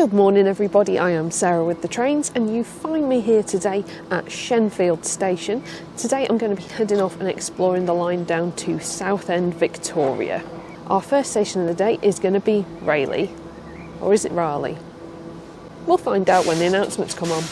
Good morning everybody, I am Sarah with the trains and you find me here today at Shenfield Station. Today I'm going to be heading off and exploring the line down to Southend Victoria. Our first station of the day is going to be Rayleigh, or is it Raleigh? We'll find out when the announcements come on.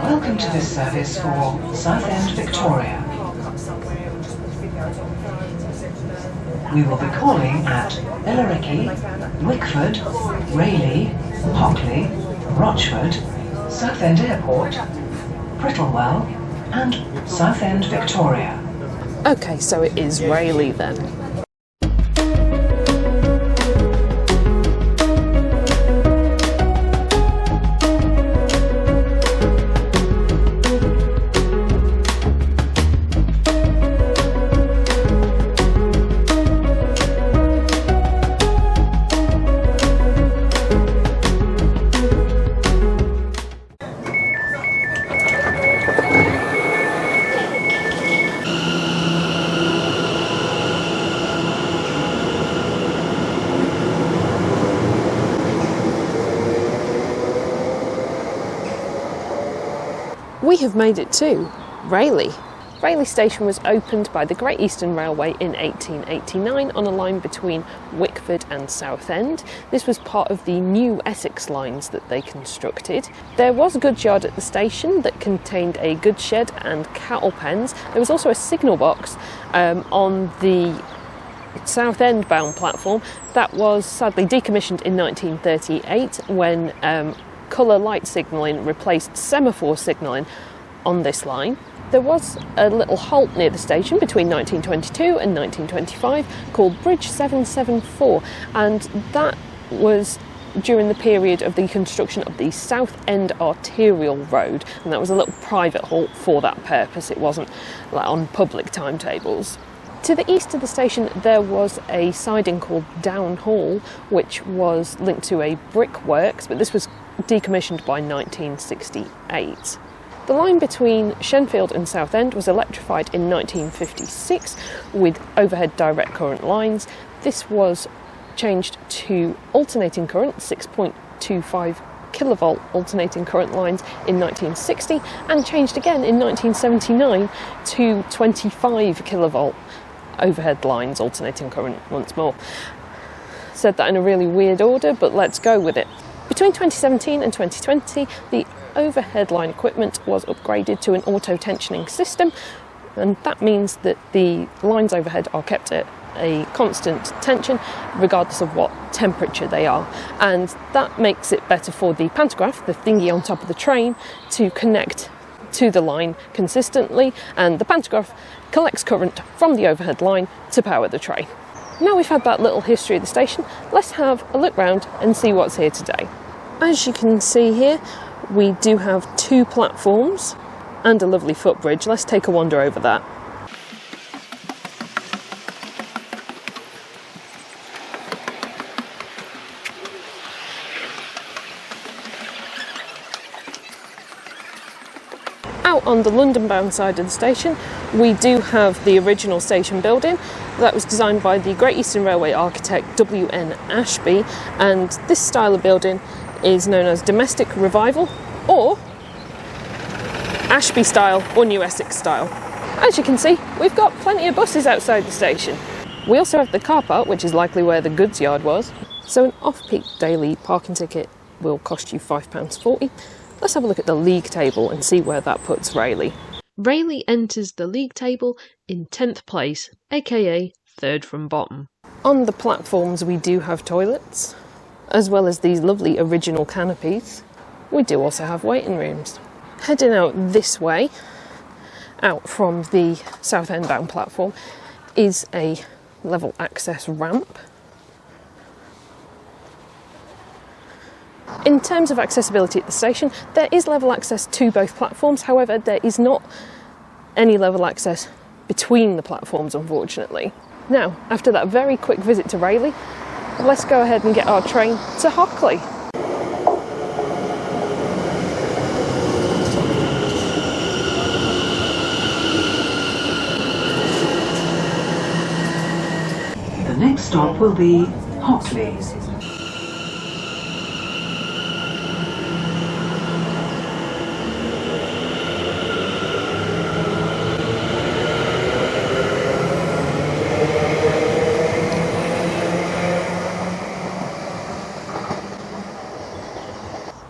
Welcome to this service for Southend Victoria. We will be calling at Rayleigh, Wickford, Rayleigh, Hockley, Rochford, Southend Airport, Prittlewell and Southend Victoria. Okay, so it is Rayleigh then. We have made it to Rayleigh. Rayleigh Station was opened by the Great Eastern Railway in 1889 on a line between Wickford and Southend. This was part of the new Essex lines that they constructed. There was a goods yard at the station that contained a goods shed and cattle pens. There was also a signal box on the Southend bound platform that was sadly decommissioned in 1938 when colour light signalling replaced semaphore signalling on this line. There was a little halt near the station between 1922 and 1925 called Bridge 774, and that was during the period of the construction of the Southend Arterial Road, and that was a little private halt for that purpose. It wasn't like on public timetables. To the east of the station there was a siding called Down Hall, which was linked to a brickworks, but this was decommissioned by 1968. The line between Shenfield and Southend was electrified in 1956 with overhead direct current lines. This was changed to alternating current, 6.25 kilovolt alternating current lines in 1960 and changed again in 1979 to 25 kilovolt overhead lines, alternating current once more. Said that in a really weird order, but let's go with it. Between 2017 and 2020, the overhead line equipment was upgraded to an auto-tensioning system, and that means that the lines overhead are kept at a constant tension regardless of what temperature they are, and that makes it better for the pantograph, the thingy on top of the train, to connect to the line consistently, and the pantograph collects current from the overhead line to power the train. Now we've had that little history of the station, let's have a look round and see what's here today. As you can see here, we do have two platforms and a lovely footbridge. Let's take a wander over that. Out on the London-bound side of the station, we do have the original station building. That was designed by the Great Eastern Railway architect W.N. Ashby, and this style of building is known as domestic revival, or Ashby style, or New Essex style. As you can see, we've got plenty of buses outside the station. We also have the car park, which is likely where the goods yard was. So an off-peak daily parking ticket will cost you £5.40. Let's have a look at the league table and see where that puts Rayleigh. Rayleigh enters the league table in 10th place, aka third from bottom. On the platforms we do have toilets, as well as these lovely original canopies. We do also have waiting rooms. Heading out this way, out from the Southend bound platform, is a level access ramp. In terms of accessibility at the station, there is level access to both platforms, however there is not any level access between the platforms, unfortunately. Now, after that very quick visit to Rayleigh, let's go ahead and get our train to Hockley. The next stop will be Hockley.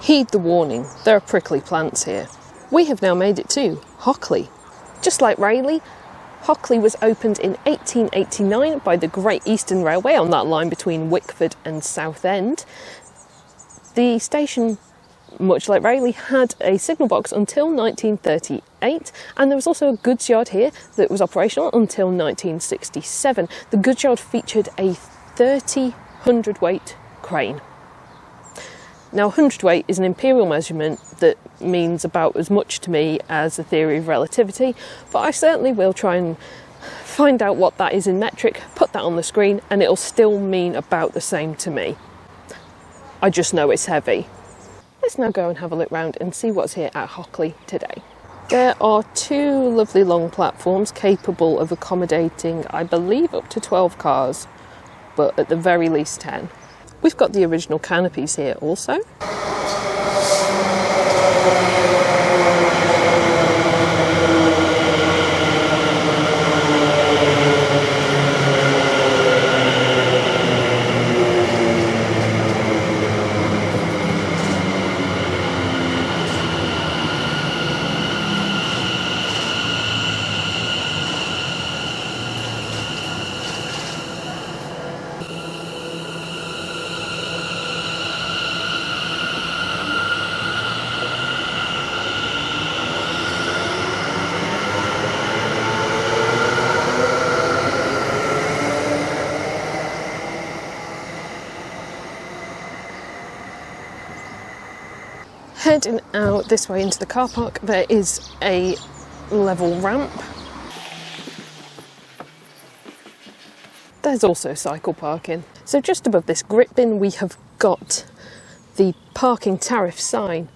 Heed the warning, there are prickly plants here. We have now made it to Hockley. Just like Rayleigh, Hockley was opened in 1889 by the Great Eastern Railway on that line between Wickford and Southend. The station, much like Rayleigh, had a signal box until 1938, and there was also a goods yard here that was operational until 1967. The goods yard featured a 30 hundredweight crane. Now, hundredweight is an imperial measurement that means about as much to me as the theory of relativity, but I certainly will try and find out what that is in metric, put that on the screen, and it'll still mean about the same to me. I just know it's heavy. Let's now go and have a look round and see what's here at Hockley today. There are two lovely long platforms capable of accommodating, I believe, up to 12 cars, but at the very least 10. We've got the original canopies here also. Heading out this way into the car park, there is a level ramp. There's also cycle parking. So just above this grit bin we have got the parking tariff sign.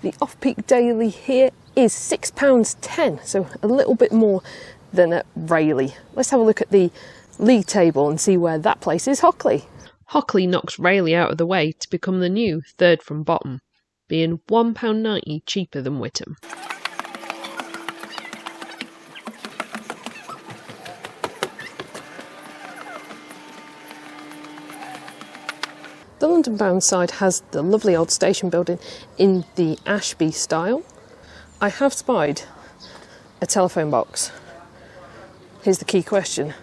The off-peak daily here is £6.10, so a little bit more than at Rayleigh. Let's have a look at the league table and see where that places Hockley. Hockley knocks Rayleigh out of the way to become the new third from bottom, being £1.90 cheaper than Witham. The London-bound side has the lovely old station building in the Ashby style. I have spied a telephone box. Here's the key question.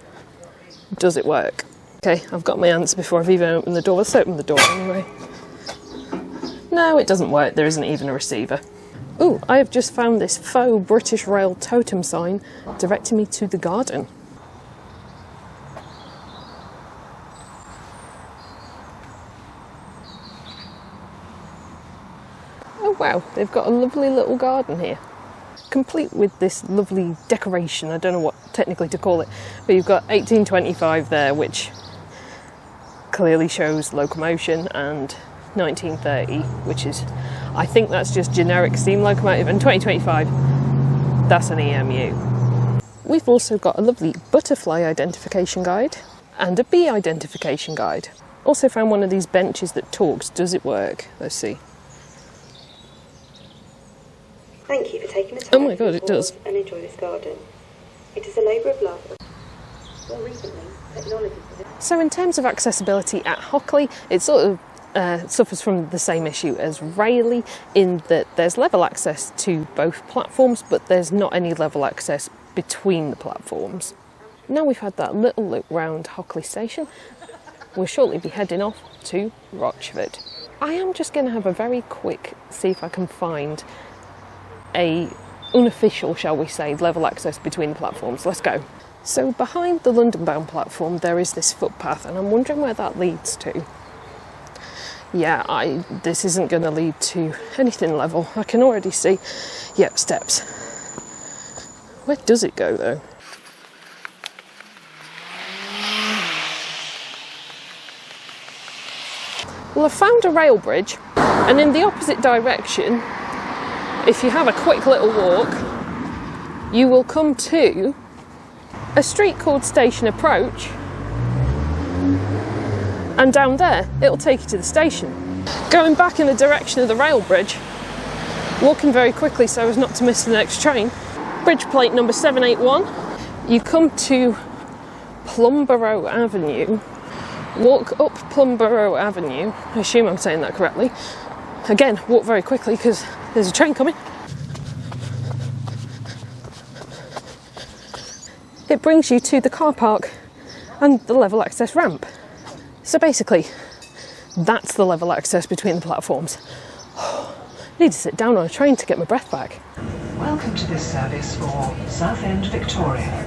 Does it work? Okay, I've got my answer before I've even opened the door. Let's open the door anyway. No, it doesn't work. There isn't even a receiver. Ooh, I have just found this faux British Rail totem sign directing me to the garden. Oh wow, they've got a lovely little garden here, complete with this lovely decoration. I don't know what technically to call it, but you've got 1825 there, which clearly shows locomotion, and 1930, which is, I think that's just generic steam locomotive, and 2025, that's an EMU. We've also got a lovely butterfly identification guide and a bee identification guide. Also found one of these benches that talks. Does it work? Let's see. Thank you for taking the time. Oh my god, it does. And enjoy this garden. It is a labour of love. More recently, technology. So in terms of accessibility at Hockley, it sort of suffers from the same issue as Rayleigh in that there's level access to both platforms, but there's not any level access between the platforms. Now we've had that little look round Hockley station, we'll shortly be heading off to Rochford. I am just going to have a very quick see if I can find a unofficial, shall we say, level access between the platforms. Let's go. So behind the London bound platform there is this footpath, and I'm wondering where that leads to. Yeah, this isn't going to lead to anything level. I can already see, yep, steps. Where does it go though? Well, I've found a rail bridge, and in the opposite direction, if you have a quick little walk, you will come to a street called Station Approach, and down there it'll take you to the station. Going back in the direction of the rail bridge, walking very quickly so as not to miss the next train, bridge plate number 781, you come to Plumborough Avenue, walk up Plumborough Avenue, I assume I'm saying that correctly, again walk very quickly because there's a train coming. It brings you to the car park and the level access ramp. So basically, that's the level access between the platforms. I need to sit down on a train to get my breath back. Welcome to this service for Southend Victoria.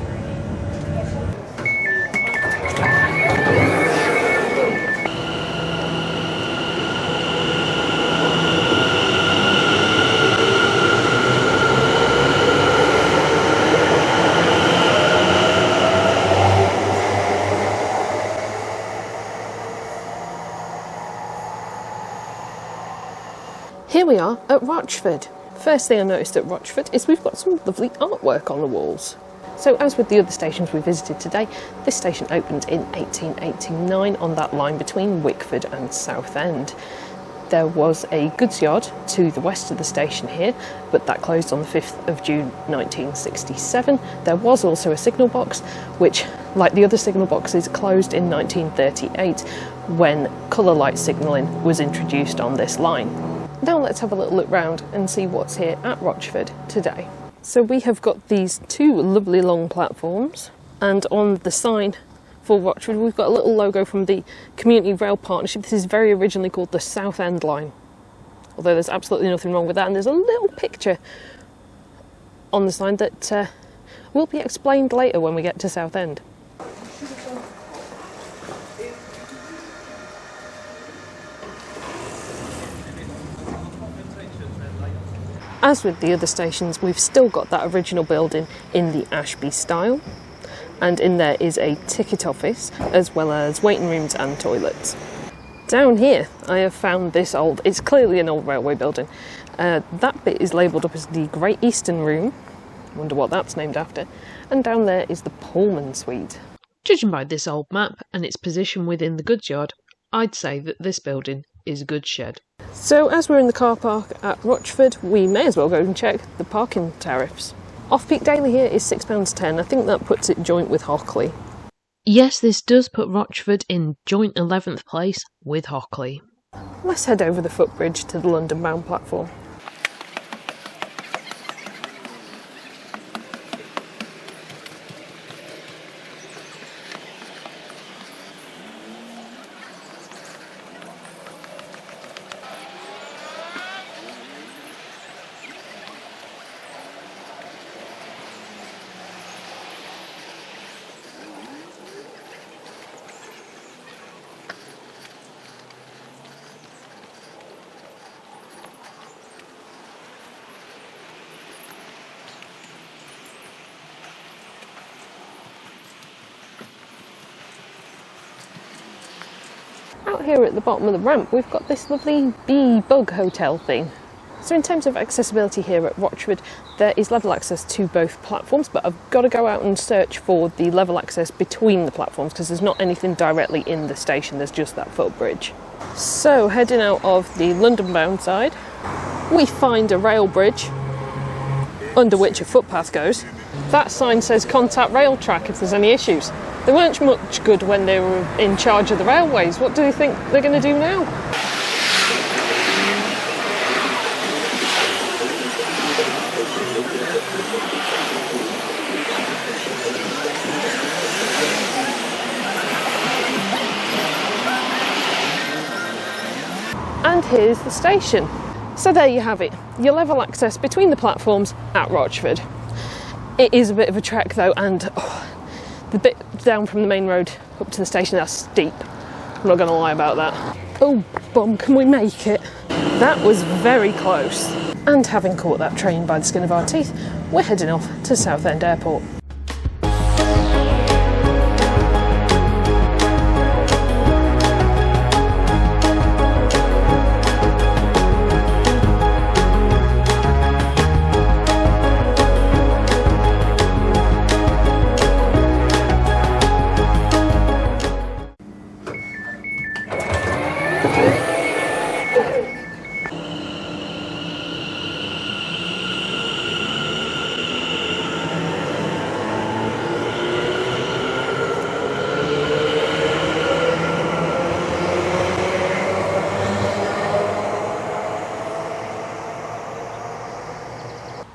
Here we are at Rochford. First thing I noticed at Rochford is we've got some lovely artwork on the walls. So as with the other stations we visited today, this station opened in 1889 on that line between Wickford and Southend. There was a goods yard to the west of the station here, but that closed on the 5th of June 1967. There was also a signal box, which, like the other signal boxes, closed in 1938 when colour light signalling was introduced on this line. Now let's have a little look round and see what's here at Rochford today. So we have got these two lovely long platforms, and on the sign for Rochford we've got a little logo from the Community Rail Partnership. This is very originally called the Southend line, although there's absolutely nothing wrong with that, and there's a little picture on the sign that will be explained later when we get to Southend. As with the other stations, we've still got that original building in the Ashby style, and in there is a ticket office as well as waiting rooms and toilets. Down here I have found this it's clearly an old railway building. That bit is labelled up as the Great Eastern Room, wonder what that's named after, and down there is the Pullman Suite. Judging by this old map and its position within the goods yard, I'd say that this building is a goods shed. So as we're in the car park at Rochford, we may as well go and check the parking tariffs. Off-peak daily here is £6.10. I think that puts it joint with Hockley. Yes, this does put Rochford in joint 11th place with Hockley. Let's head over the footbridge to the London bound platform. Out here at the bottom of the ramp we've got this lovely bee bug hotel thing. So in terms of accessibility here at Rochford, there is level access to both platforms, but I've got to go out and search for the level access between the platforms because there's not anything directly in the station, there's just that footbridge. So heading out of the London bound side, we find a rail bridge under which a footpath goes. That sign says contact rail track if there's any issues. They weren't much good when they were in charge of the railways. What do you think they're going to do now? And here's the station. So there you have it, your level access between the platforms at Rochford. It is a bit of a trek though, and the bit down from the main road up to the station, that's steep. I'm not going to lie about that. Oh, bum, can we make it? That was very close. And having caught that train by the skin of our teeth, we're heading off to Southend Airport.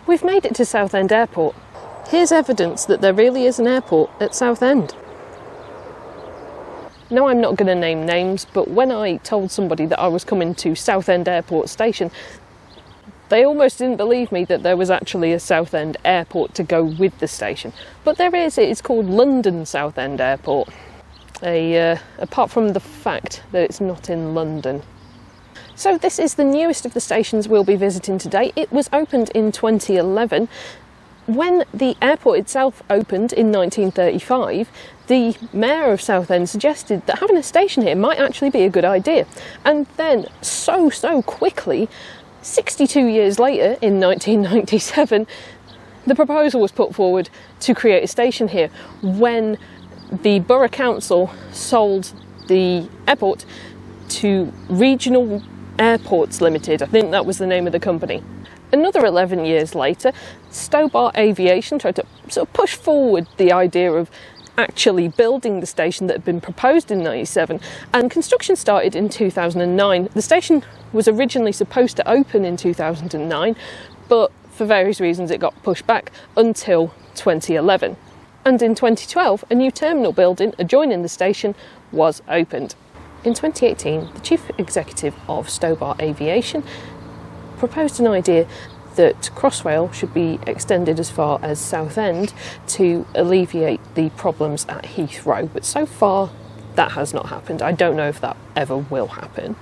We've made it to Southend Airport. Here's evidence that there really is an airport at Southend. Now, I'm not going to name names, but when I told somebody that I was coming to Southend Airport station, they almost didn't believe me that there was actually a Southend Airport to go with the station. But there is, it's called London Southend Airport. Apart from the fact that it's not in London. So this is the newest of the stations we'll be visiting today. It was opened in 2011. When the airport itself opened in 1935, the Mayor of Southend suggested that having a station here might actually be a good idea. And then, so quickly, 62 years later, in 1997, the proposal was put forward to create a station here when the Borough Council sold the airport to Regional Airports Limited. I think that was the name of the company. Another 11 years later, Stobart Aviation tried to sort of push forward the idea of actually building the station that had been proposed in 1997, and construction started in 2009. The station was originally supposed to open in 2009, but for various reasons it got pushed back until 2011. And in 2012, a new terminal building adjoining the station was opened. In 2018, the Chief Executive of Stobart Aviation proposed an idea that Crossrail should be extended as far as Southend to alleviate the problems at Heathrow, but so far that has not happened. I don't know if that ever will happen.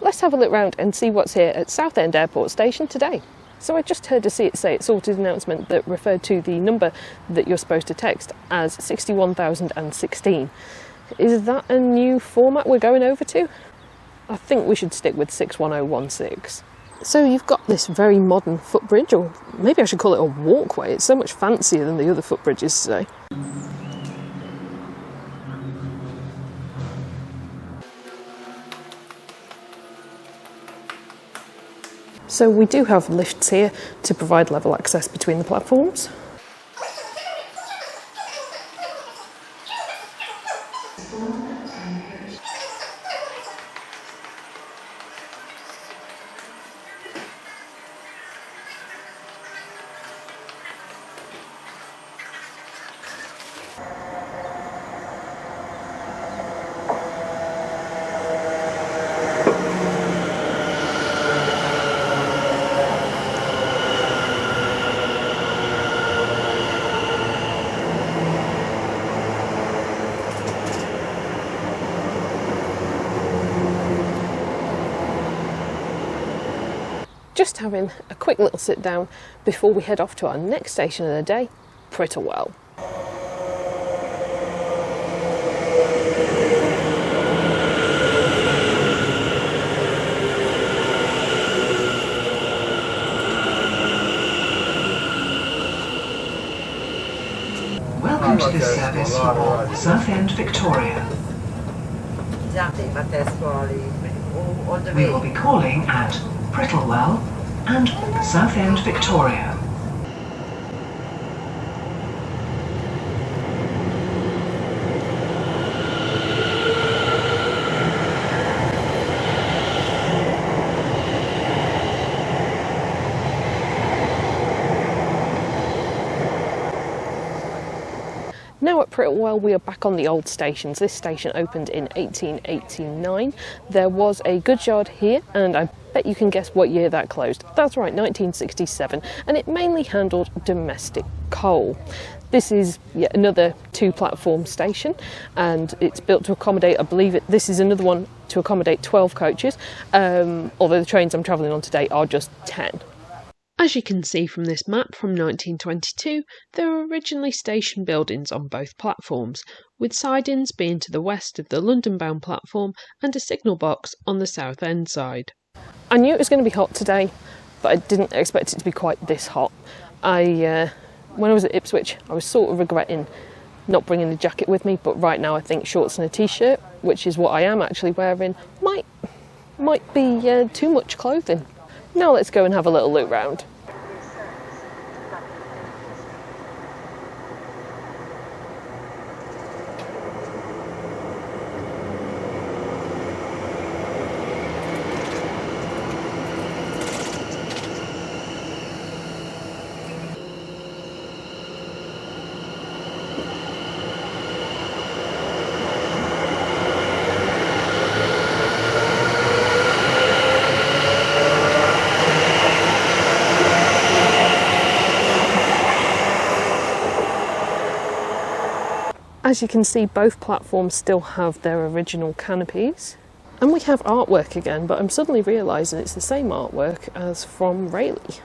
Let's have a look round and see what's here at Southend Airport Station today. So I just heard a See It Say It Sorted announcement that referred to the number that you're supposed to text as 61,016. Is that a new format we're going over to? I think we should stick with 61016. So you've got this very modern footbridge, or maybe I should call it a walkway. It's so much fancier than the other footbridges today. So we do have lifts here to provide level access between the platforms. Just having a quick little sit down before we head off to our next station of the day, Prittlewell. Welcome to this service for Southend Victoria. We will be calling at Prittlewell and Southend Victoria. Now at Prittlewell we are back on the old stations. This station opened in 1889. There was a goods yard here and I bet you can guess what year that closed. That's right, 1967, and it mainly handled domestic coal. This is yet another two-platform station and it's built to accommodate, I believe this is another one to accommodate 12 coaches, although the trains I'm travelling on today are just 10. As you can see from this map from 1922, there were originally station buildings on both platforms, with sidings being to the west of the London-bound platform and a signal box on the Southend side. I knew it was going to be hot today, but I didn't expect it to be quite this hot. When I was at Ipswich, I was sort of regretting not bringing the jacket with me, but right now I think shorts and a t-shirt, which is what I am actually wearing, might be too much clothing. Now let's go and have a little look round. As you can see, both platforms still have their original canopies. And we have artwork again, but I'm suddenly realising it's the same artwork as from Rayleigh.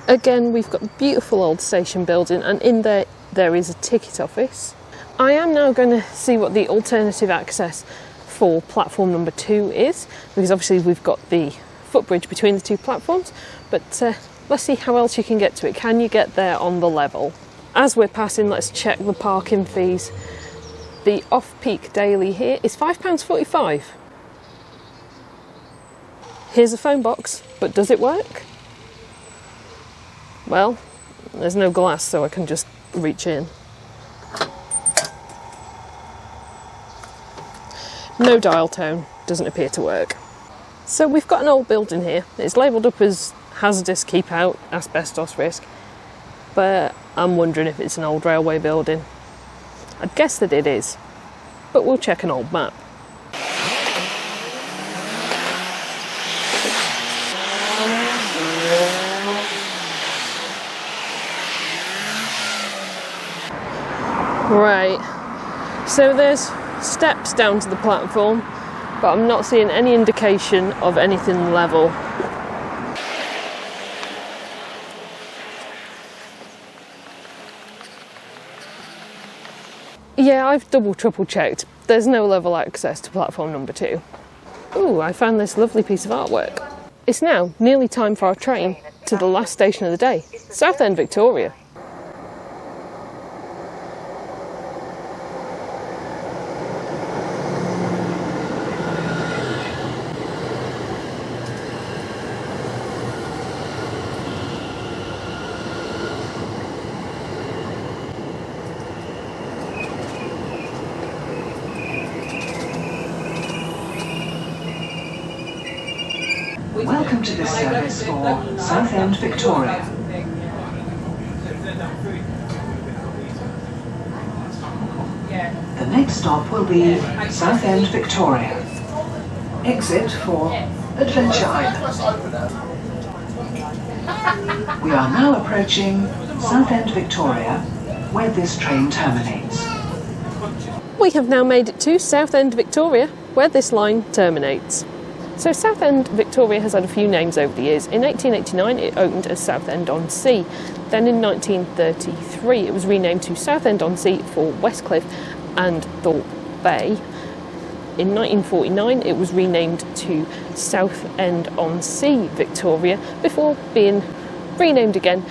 Again, we've got a beautiful old station building, and in there is a ticket office. I am now going to see what the alternative access for platform number 2 is, because obviously we've got the footbridge between the two platforms, but let's see how else you can get to it. Can you get there on the level? As we're passing, let's check the parking fees. The off-peak daily here is £5.45. Here's a phone box, but does it work? Well, there's no glass, so I can just reach in. No dial tone, doesn't appear to work. So we've got an old building here. It's labelled up as hazardous, keep out, asbestos risk. But I'm wondering if it's an old railway building. I'd guess that it is, but we'll check an old map. Right, so there's steps down to the platform, but I'm not seeing any indication of anything level. Yeah, I've triple checked. There's no level access to platform number 2. Ooh, I found this lovely piece of artwork. It's now nearly time for our train to the last station of the day, Southend Victoria. Welcome to this service for Southend Victoria. The next stop will be Southend Victoria. Exit for Adventure Island. We are now approaching Southend Victoria, where this train terminates. We have now made it to Southend Victoria, where this line terminates. So Southend Victoria has had a few names over the years. In 1889 it opened as Southend-on-Sea. Then in 1933 it was renamed to Southend-on-Sea for Westcliff and Thorpe Bay. In 1949 it was renamed to Southend-on-Sea Victoria before being renamed again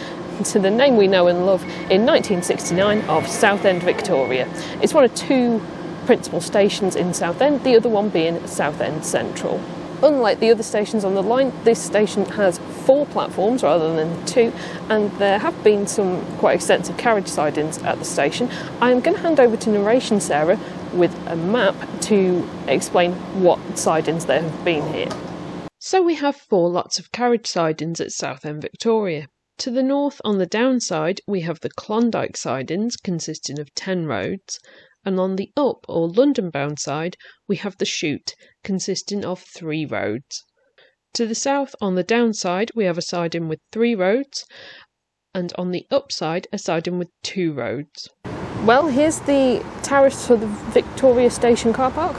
to the name we know and love in 1969 of Southend Victoria. It's one of two principal stations in Southend, the other one being Southend Central. Unlike the other stations on the line, this station has 4 platforms rather than 2, and there have been some quite extensive carriage sidings at the station. I'm going to hand over to Narration Sarah with a map to explain what sidings there have been here. So we have 4 lots of carriage sidings at Southend Victoria. To the north on the downside we have the Klondike sidings consisting of 10 roads, and on the up or London bound side we have the Chute consisting of 3 roads. To the south on the downside we have a siding with 3 roads, and on the upside a siding with 2 roads. Well, here's the tariffs for the Victoria Station car park.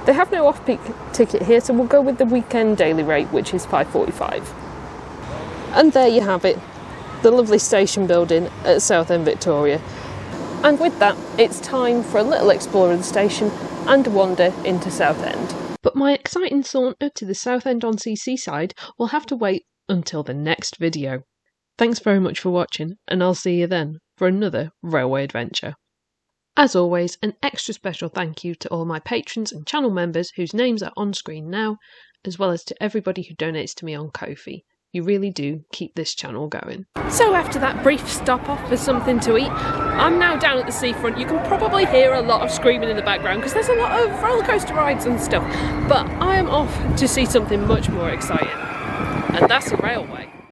They have no off-peak ticket here, so we'll go with the weekend daily rate, which is £5.45. And there you have it, the lovely station building at Southend Victoria. And with that, it's time for a little explore of the station and a wander into Southend. But my exciting saunter to the Southend-on-Sea seaside will have to wait until the next video. Thanks very much for watching, and I'll see you then for another railway adventure. As always, an extra special thank you to all my patrons and channel members whose names are on screen now, as well as to everybody who donates to me on Ko-fi. You really do keep this channel going. So after that brief stop off for something to eat, I'm now down at the seafront. You can probably hear a lot of screaming in the background because there's a lot of roller coaster rides and stuff. But I am off to see something much more exciting, and that's a railway.